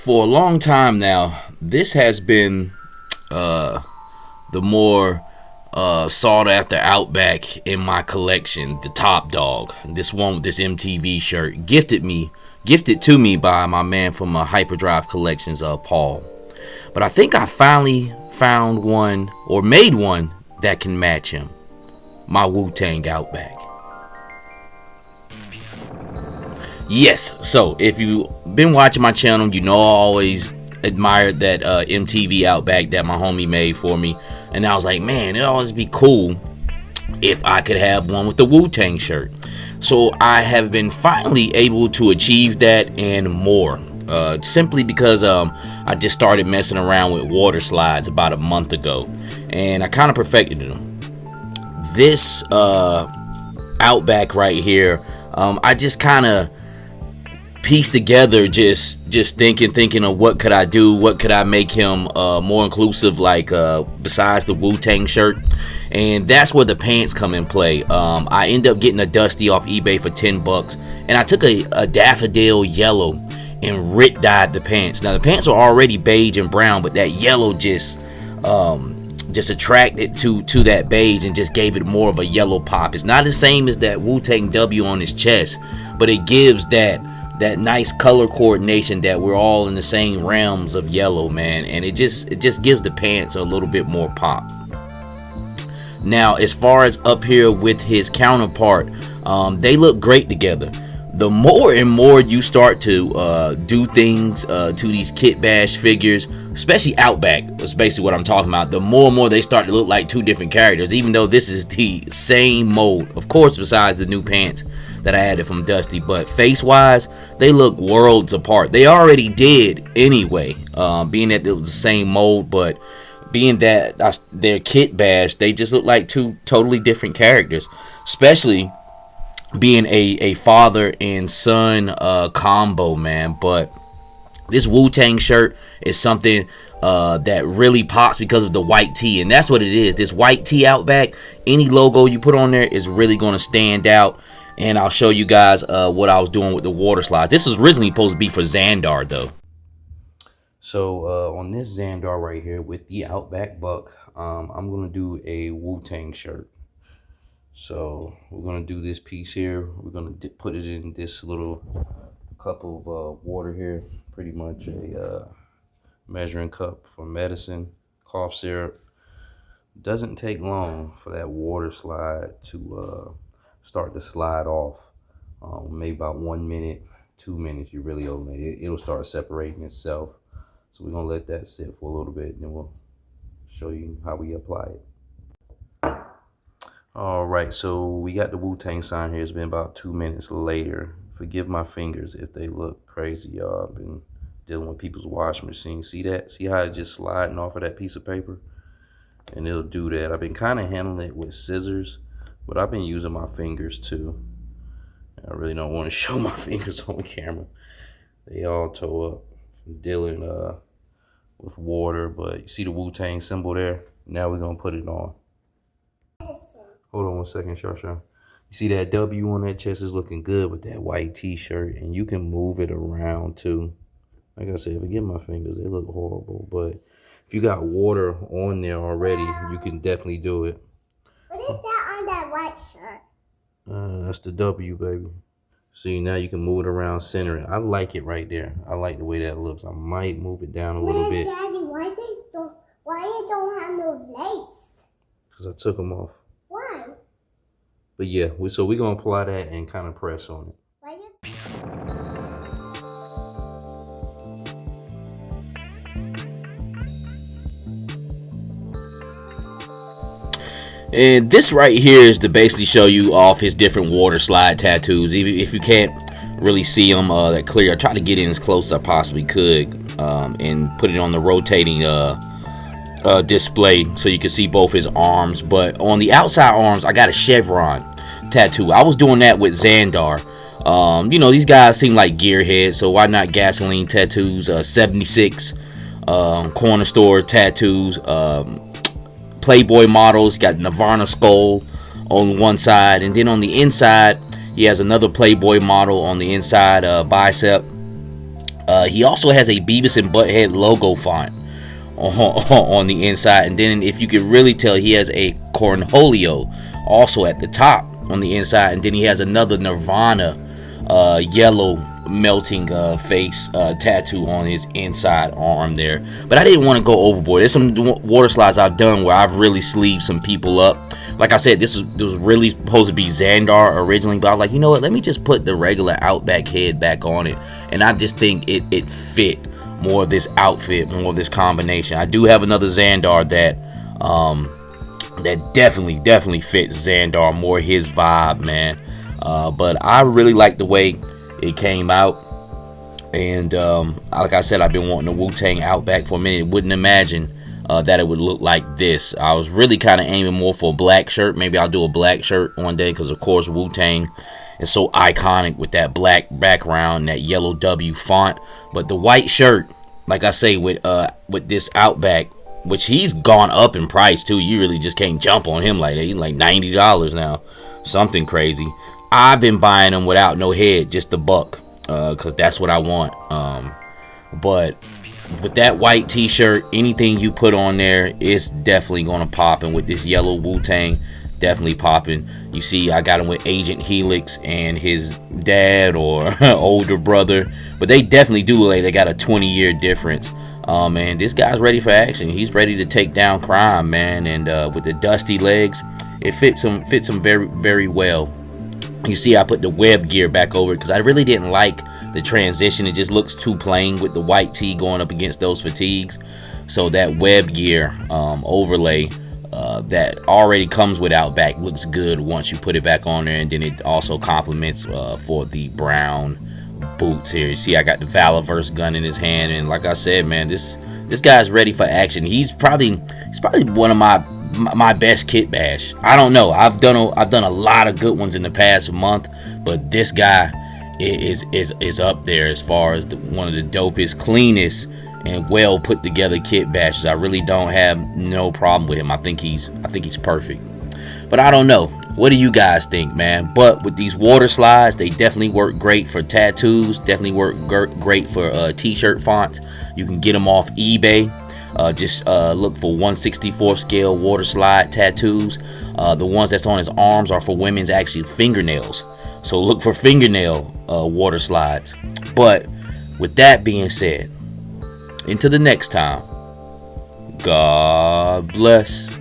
For a long time now, this has been the more sought after Outback in my collection, the top dog. This one with this MTV shirt, gifted to me by my man from Hyperdrive Collections, Paul. But I think I finally found one or made one that can match him. My Wu-Tang Outback. Yes, so if you've been watching my channel, you know I always admired that MTV Outback that my homie made for me. And I was like, man, it'd always be cool if I could have one with the Wu-Tang shirt. So I have been finally able to achieve that and more. Simply because I just started messing around with water slides about a month ago. And I kind of perfected them. This Outback right here, I just kind of pieced together just thinking of what could I do, what could I make him more inclusive, like besides the Wu-Tang shirt. And that's where the pants come in play. I end up getting a Dusty off eBay for $10, and I took a daffodil yellow and dyed the pants. Now the pants are already beige and brown, but that yellow just attracted to that beige and just gave it more of a yellow pop. It's not the same as that Wu-Tang W on his chest, but it gives that nice color coordination that we're all in the same realms of yellow, man. And it just gives the pants a little bit more pop. Now, as far as up here with his counterpart, they look great together. The more and more you start to do things to these Kit Bash figures, especially Outback, is basically what I'm talking about, the more and more they start to look like two different characters, even though this is the same mold. Of course, besides the new pants that I added from Dusty, but face-wise, they look worlds apart. They already did anyway, being that it was the same mold, but being that they're Kit Bash, they just look like two totally different characters, especially being a father and son combo, man. But this Wu-Tang shirt is something that really pops because of the white tee, and that's what it is. This white tee Outback, any logo you put on there is really going to stand out. And I'll show you guys what I was doing with the water slides. This was originally supposed to be for Xandar, though. So on this Xandar right here with the Outback buck, I'm going to do a Wu-Tang shirt. So we're going to do this piece here. We're going to put it in this little cup of water here. Pretty much a measuring cup for medicine, cough syrup. Doesn't take long for that water slide to start to slide off. Maybe about 1 minute, 2 minutes, you really open it. It'll start separating itself. So we're going to let that sit for a little bit, and then we'll show you how we apply it. All right, so we got the Wu-Tang sign here. It's been about 2 minutes later. Forgive my fingers if they look crazy, y'all. I've been dealing with people's washing machine. See that? See how it's just sliding off of that piece of paper? And it'll do that. I've been kind of handling it with scissors, but I've been using my fingers too. I really don't want to show my fingers on camera. They all toe up from dealing with water. But you see the Wu-Tang symbol there? Now we're going to put it on. Hold on 1 second, Shasha. You see that W on that chest is looking good with that white t-shirt. And you can move it around too. Like I said, forgive my fingers. They look horrible. But if you got water on there already, you can definitely do it. What is that on that white shirt? That's the W, baby. See, now you can move it around, center it. I like it right there. I like the way that looks. I might move it down a little bit. Daddy, why you don't have no legs? Because I took them off. Why? But yeah, so we're going to apply that and kind of press on it. Why you... And this right here is to basically show you off his different water slide tattoos. Even if you can't really see them that clear, I try to get in as close as I possibly could and put it on the rotating display so you can see both his arms. But on the outside arms, I got a chevron tattoo. I was doing that with Xandar. You know, these guys seem like gearheads, so why not gasoline tattoos? 76 corner store tattoos. Playboy models, got Nirvana skull on one side, and then on the inside he has another Playboy model on the inside bicep. He also has a Beavis and Butthead logo font on the inside, and then if you could really tell, he has a Cornholio also at the top on the inside, and then he has another Nirvana yellow melting face tattoo on his inside arm there. But I didn't want to go overboard. There's some water slides I've done where I've really sleeved some people up. Like I said, this was really supposed to be Xandar originally, but I was like, you know what, let me just put the regular Outback head back on it, and I just think it fit more of this outfit, more of this combination. I do have another Xandar that definitely fits Xandar, more his vibe, man. But I really like the way it came out, and like I said, I've been wanting a Wu-Tang Outback for a minute. Wouldn't imagine that it would look like this. I was really kind of aiming more for a black shirt. Maybe I'll do a black shirt one day, because of course Wu-Tang is so iconic with that black background, that yellow W font. But the white shirt, like I say, with this Outback, which he's gone up in price too. You really just can't jump on him like that. He's like $90 now, something crazy. I've been buying them without no head, just the buck, because that's what I want. But with that white t-shirt, anything you put on there is definitely going to pop. And with this yellow Wu-Tang, definitely popping. You see, I got him with Agent Helix and his dad or older brother, but they definitely do look like they got a 20-year difference. Man, this guy's ready for action. He's ready to take down crime, man. And with the dusty legs, it fits him very, very well. You see, I put the web gear back over it because I really didn't like the transition. It just looks too plain with the white tee going up against those fatigues. So that web gear overlay that already comes with Outback looks good once you put it back on there, and then it also complements for the brown boots here. You see, I got the Valaverse gun in his hand, and like I said, man, this guy's ready for action. He's probably one of my best kit bash. I don't know. I've done a lot of good ones in the past month, but this guy is up there as far as one of the dopest, cleanest, and well put together kit bashes. I really don't have no problem with him. I think he's perfect. But I don't know. What do you guys think, man? But with these water slides, they definitely work great for tattoos. Definitely work great for t-shirt fonts. You can get them off eBay. Just look for 1/64 scale water slide tattoos. The ones that's on his arms are for women's actually fingernails. So look for fingernail water slides. But with that being said, until the next time, God bless.